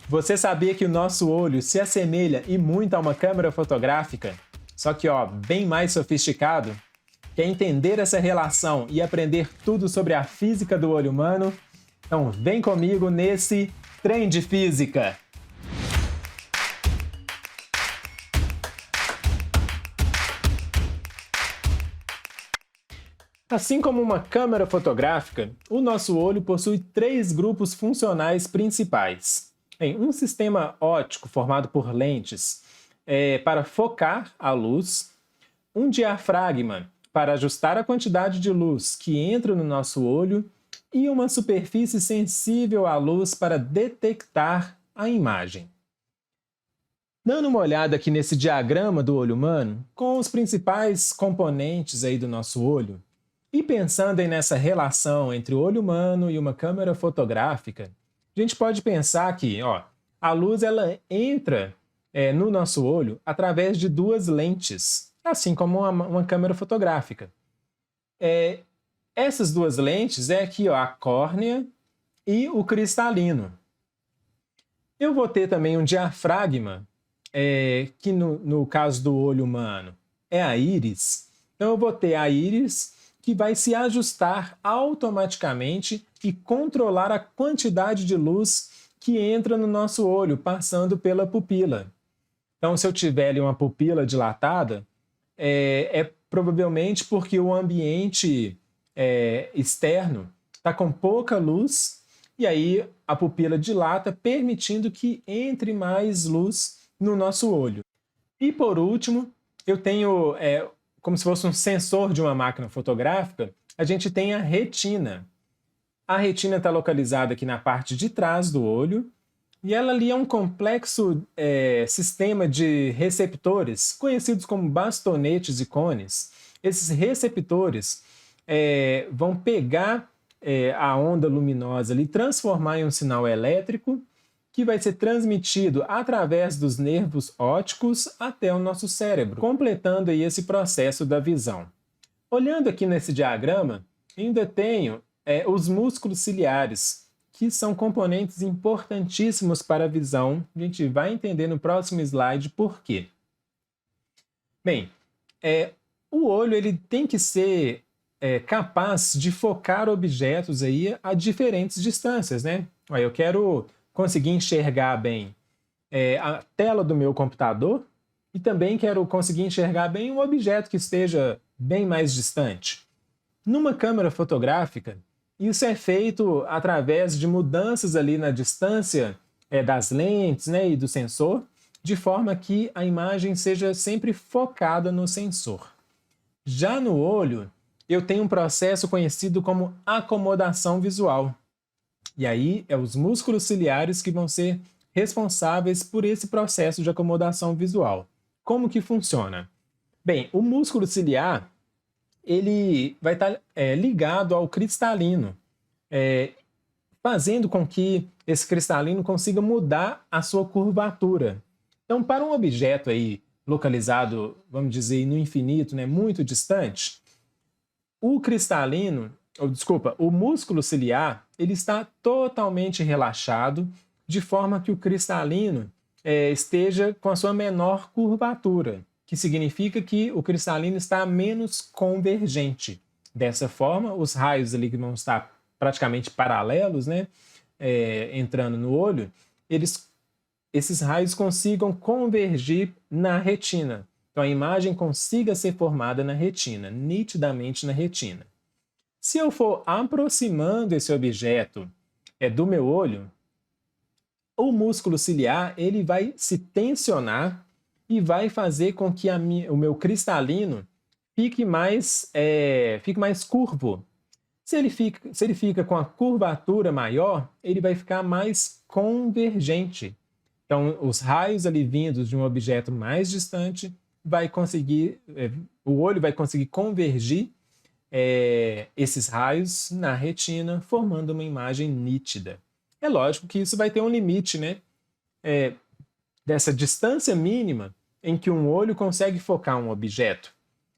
Você sabia que o nosso olho se assemelha e muito a uma câmera fotográfica? Só que, bem mais sofisticado? Quer entender essa relação e aprender tudo sobre a física do olho humano? Então vem comigo nesse Trem de Física! Assim como uma câmera fotográfica, o nosso olho possui três grupos funcionais principais. Um sistema óptico formado por lentes para focar a luz, um diafragma para ajustar a quantidade de luz que entra no nosso olho e uma superfície sensível à luz para detectar a imagem. Dando uma olhada aqui nesse diagrama do olho humano, com os principais componentes aí do nosso olho, e pensando aí nessa relação entre o olho humano e uma câmera fotográfica, a gente pode pensar que a luz ela entra no nosso olho através de duas lentes, assim como uma câmera fotográfica. Essas duas lentes é aqui a córnea e o cristalino. Eu vou ter também um diafragma, que no caso do olho humano é a íris. Então eu vou ter a íris que vai se ajustar automaticamente e controlar a quantidade de luz que entra no nosso olho, passando pela pupila. Então, se eu tiver ali uma pupila dilatada, é provavelmente porque o ambiente externo está com pouca luz e aí a pupila dilata, permitindo que entre mais luz no nosso olho. E por último, eu tenho como se fosse um sensor de uma máquina fotográfica, a gente tem a retina. A retina está localizada aqui na parte de trás do olho e ela ali é um complexo sistema de receptores, conhecidos como bastonetes e cones. Esses receptores vão pegar a onda luminosa e transformar em um sinal elétrico que vai ser transmitido através dos nervos ópticos até o nosso cérebro, completando aí esse processo da visão. Olhando aqui nesse diagrama, ainda tenho os músculos ciliares, que são componentes importantíssimos para a visão. A gente vai entender no próximo slide por quê. Bem, o olho ele tem que ser capaz de focar objetos aí a diferentes distâncias, né? Eu quero conseguir enxergar bem a tela do meu computador e também quero conseguir enxergar bem um objeto que esteja bem mais distante. Numa câmera fotográfica, isso é feito através de mudanças ali na distância das lentes, né, e do sensor, de forma que a imagem seja sempre focada no sensor. Já no olho, eu tenho um processo conhecido como acomodação visual. E aí, os músculos ciliares que vão ser responsáveis por esse processo de acomodação visual. Como que funciona? Bem, o músculo ciliar, ele vai estar ligado ao cristalino, fazendo com que esse cristalino consiga mudar a sua curvatura. Então, para um objeto aí localizado, vamos dizer, no infinito, né, muito distante, o músculo ciliar, ele está totalmente relaxado, de forma que o cristalino esteja com a sua menor curvatura, que significa que o cristalino está menos convergente. Dessa forma, os raios ali que vão estar praticamente paralelos, né, entrando no olho, esses raios consigam convergir na retina. Então a imagem consiga ser formada na retina, nitidamente na retina. Se eu for aproximando esse objeto do meu olho, o músculo ciliar ele vai se tensionar e vai fazer com que o meu cristalino fique mais curvo. Se ele fica com a curvatura maior, ele vai ficar mais convergente. Então, os raios ali vindos de um objeto mais distante o olho vai conseguir convergir esses raios na retina, formando uma imagem nítida. É lógico que isso vai ter um limite, né? Dessa distância mínima em que um olho consegue focar um objeto.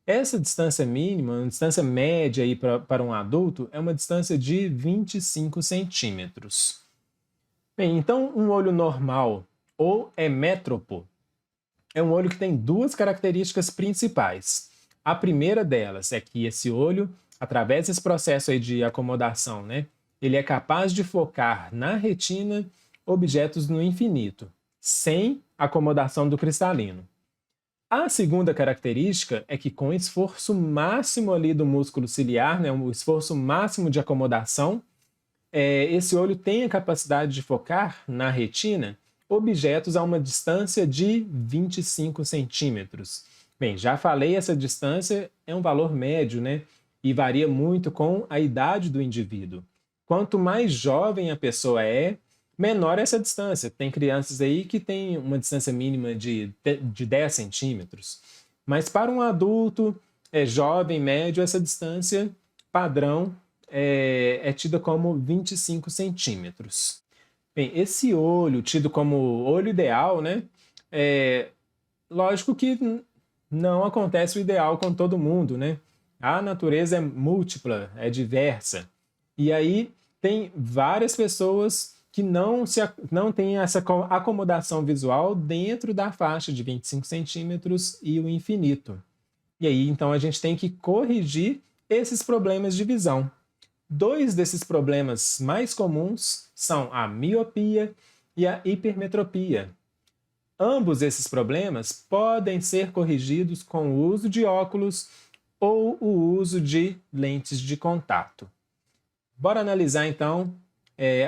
Essa distância mínima, uma distância média aí para um adulto, é uma distância de 25 centímetros. Bem, então um olho normal ou hemétropo é um olho que tem duas características principais. A primeira delas é que esse olho, através desse processo aí de acomodação, né, ele é capaz de focar na retina objetos no infinito, sem acomodação do cristalino. A segunda característica é que com o esforço máximo ali do músculo ciliar, né, o esforço máximo de acomodação, esse olho tem a capacidade de focar na retina objetos a uma distância de 25 centímetros. Bem, já falei, essa distância é um valor médio, né? E varia muito com a idade do indivíduo. Quanto mais jovem a pessoa é, menor essa distância. Tem crianças aí que têm uma distância mínima de 10 centímetros. Mas para um adulto jovem, médio, essa distância padrão é tida como 25 centímetros. Bem, esse olho, tido como olho ideal, né? Lógico que não acontece o ideal com todo mundo, né? A natureza é múltipla, é diversa. E aí tem várias pessoas que não têm essa acomodação visual dentro da faixa de 25 centímetros e o infinito. E aí, então, a gente tem que corrigir esses problemas de visão. Dois desses problemas mais comuns são a miopia e a hipermetropia. Ambos esses problemas podem ser corrigidos com o uso de óculos ou o uso de lentes de contato. Bora analisar então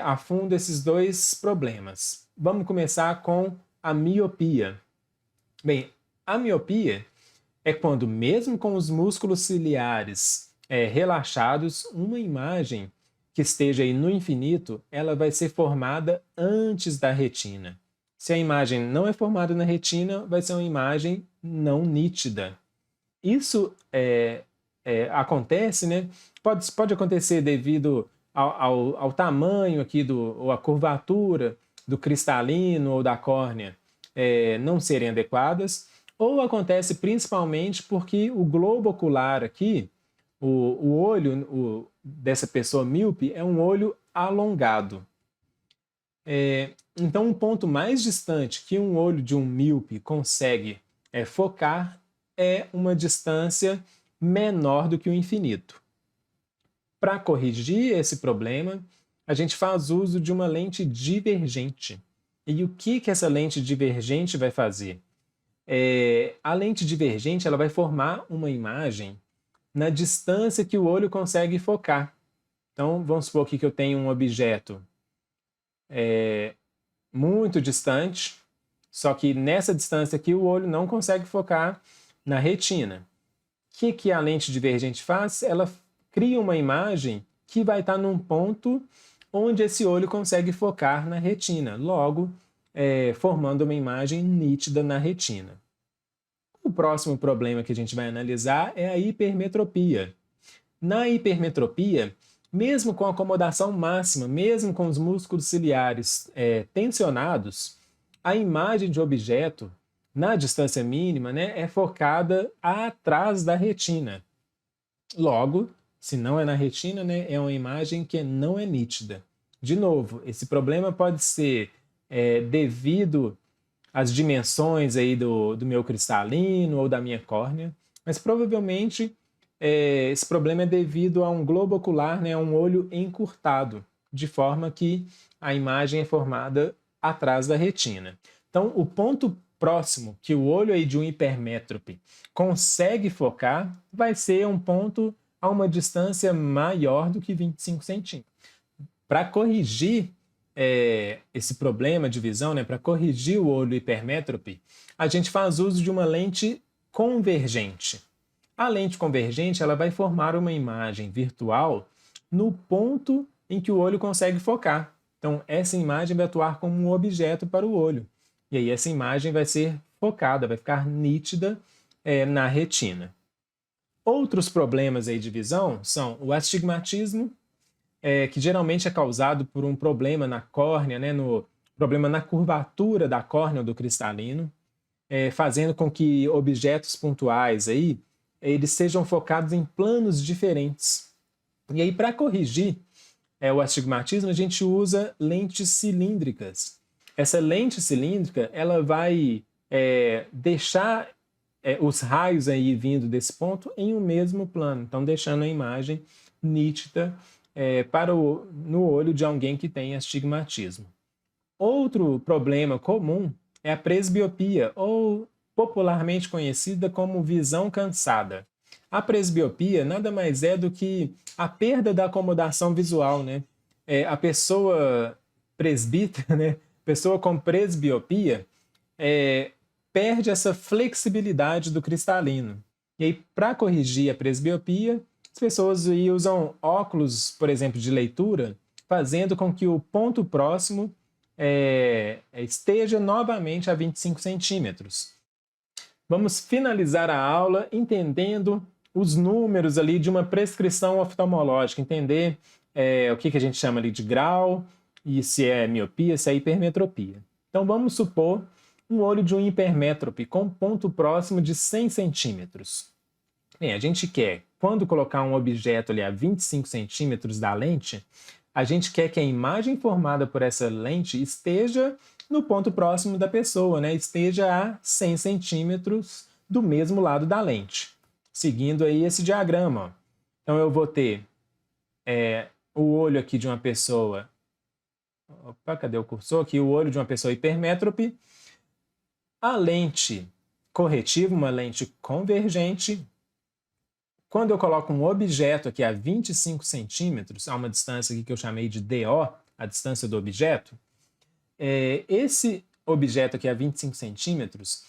a fundo esses dois problemas. Vamos começar com a miopia. Bem, a miopia é quando, mesmo com os músculos ciliares relaxados, uma imagem que esteja aí no infinito, ela vai ser formada antes da retina. Se a imagem não é formada na retina, vai ser uma imagem não nítida. Isso acontece, né? Pode acontecer devido ao tamanho aqui, ou à curvatura do cristalino ou da córnea não serem adequadas, ou acontece principalmente porque o globo ocular aqui, o olho dessa pessoa míope, é um olho alongado. Então, um ponto mais distante que um olho de um míope consegue focar é uma distância menor do que o infinito. Para corrigir esse problema, a gente faz uso de uma lente divergente. E o que essa lente divergente vai fazer? A lente divergente ela vai formar uma imagem na distância que o olho consegue focar. Então, vamos supor aqui que eu tenho um objeto muito distante, só que nessa distância aqui o olho não consegue focar na retina. O que a lente divergente faz? Ela cria uma imagem que vai estar num ponto onde esse olho consegue focar na retina, logo formando uma imagem nítida na retina. O próximo problema que a gente vai analisar é a hipermetropia. Na hipermetropia, mesmo com acomodação máxima, mesmo com os músculos ciliares tensionados, a imagem de objeto na distância mínima, né, é focada atrás da retina. Logo, se não é na retina, né, é uma imagem que não é nítida. De novo, esse problema pode ser devido às dimensões aí do meu cristalino ou da minha córnea, mas provavelmente esse problema é devido a um globo ocular, né, a um olho encurtado, de forma que a imagem é formada atrás da retina. Então, o ponto próximo que o olho aí de um hipermétrope consegue focar vai ser um ponto a uma distância maior do que 25 centímetros. Para corrigir esse problema de visão, né, para corrigir o olho hipermétrope, a gente faz uso de uma lente convergente. A lente convergente ela vai formar uma imagem virtual no ponto em que o olho consegue focar. Então, essa imagem vai atuar como um objeto para o olho. E aí essa imagem vai ser focada, vai ficar nítida na retina. Outros problemas aí de visão são o astigmatismo, que geralmente é causado por um problema na córnea, né, problema na curvatura da córnea ou do cristalino, fazendo com que objetos pontuais aí, eles sejam focados em planos diferentes. E aí, para corrigir o astigmatismo, a gente usa lentes cilíndricas. Essa lente cilíndrica, ela vai deixar os raios aí vindo desse ponto em um mesmo plano, então deixando a imagem nítida no olho de alguém que tem astigmatismo. Outro problema comum é a presbiopia, ou popularmente conhecida como visão cansada. A presbiopia nada mais é do que a perda da acomodação visual, né? A pessoa presbítera, né? Pessoa com presbiopia perde essa flexibilidade do cristalino. E aí, para corrigir a presbiopia, as pessoas aí usam óculos, por exemplo, de leitura, fazendo com que o ponto próximo esteja novamente a 25 centímetros. Vamos finalizar a aula entendendo os números ali de uma prescrição oftalmológica, entender o que a gente chama ali de grau, e se é miopia, se é hipermetropia. Então vamos supor um olho de um hipermétrope com ponto próximo de 100 centímetros. Bem, a gente quer, quando colocar um objeto ali a 25 centímetros da lente, a gente quer que a imagem formada por essa lente esteja no ponto próximo da pessoa, né? Esteja a 100 centímetros do mesmo lado da lente. Seguindo aí esse diagrama. Ó. Então eu vou ter o olho aqui de uma pessoa... Opa, cadê o cursor? Aqui o olho de uma pessoa hipermétrope. A lente corretiva, uma lente convergente. Quando eu coloco um objeto aqui a 25 centímetros, a uma distância aqui que eu chamei de DO, a distância do objeto, esse objeto aqui a 25 centímetros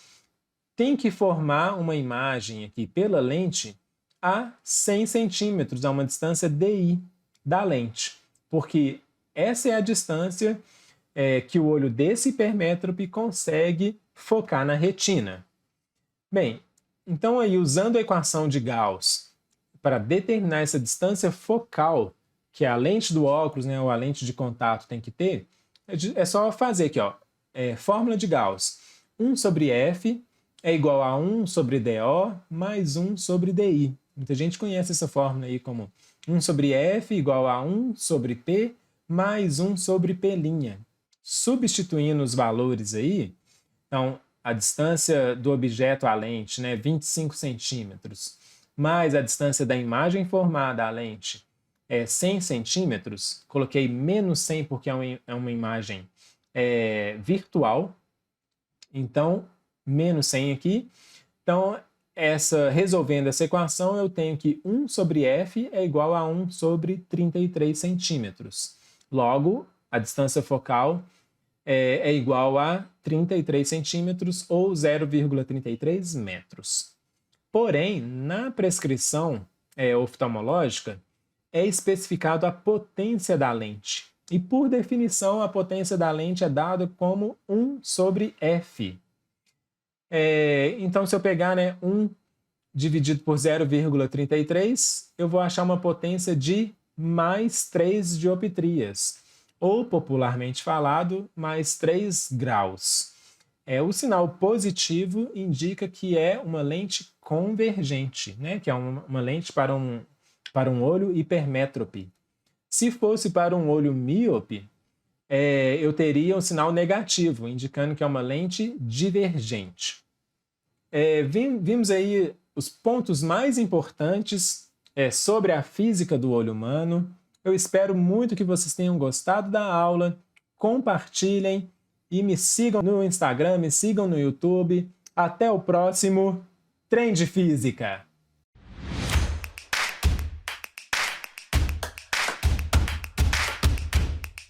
tem que formar uma imagem aqui pela lente a 100 centímetros, a uma distância DI da lente, porque essa é a distância que o olho desse hipermétrope consegue focar na retina. Bem, então aí usando a equação de Gauss para determinar essa distância focal que a lente do óculos, né, ou a lente de contato tem que ter, é só fazer aqui, ó, fórmula de Gauss. 1 sobre F é igual a 1 sobre DO mais 1 sobre DI. Muita gente conhece essa fórmula aí como 1 sobre F igual a 1 sobre P mais 1 sobre P'. Substituindo os valores aí, então a distância do objeto à lente, né, 25 centímetros, mais a distância da imagem formada à lente, 100 centímetros, coloquei menos 100 porque é uma imagem virtual, então menos 100 aqui. Então, resolvendo essa equação, eu tenho que 1 sobre F é igual a 1 sobre 33 centímetros. Logo, a distância focal é igual a 33 centímetros ou 0,33 metros. Porém, na prescrição oftalmológica, é especificado a potência da lente. E, por definição, a potência da lente é dada como 1 sobre F. Então, se eu pegar 1 dividido por 0,33, eu vou achar uma potência de mais 3 dioptrias, ou, popularmente falado, mais 3 graus. O sinal positivo indica que é uma lente convergente, né? Que é uma lente para um olho hipermétrope. Se fosse para um olho míope, eu teria um sinal negativo, indicando que é uma lente divergente. Vimos aí os pontos mais importantes sobre a física do olho humano. Eu espero muito que vocês tenham gostado da aula. Compartilhem e me sigam no Instagram, me sigam no YouTube. Até o próximo Trem de Física!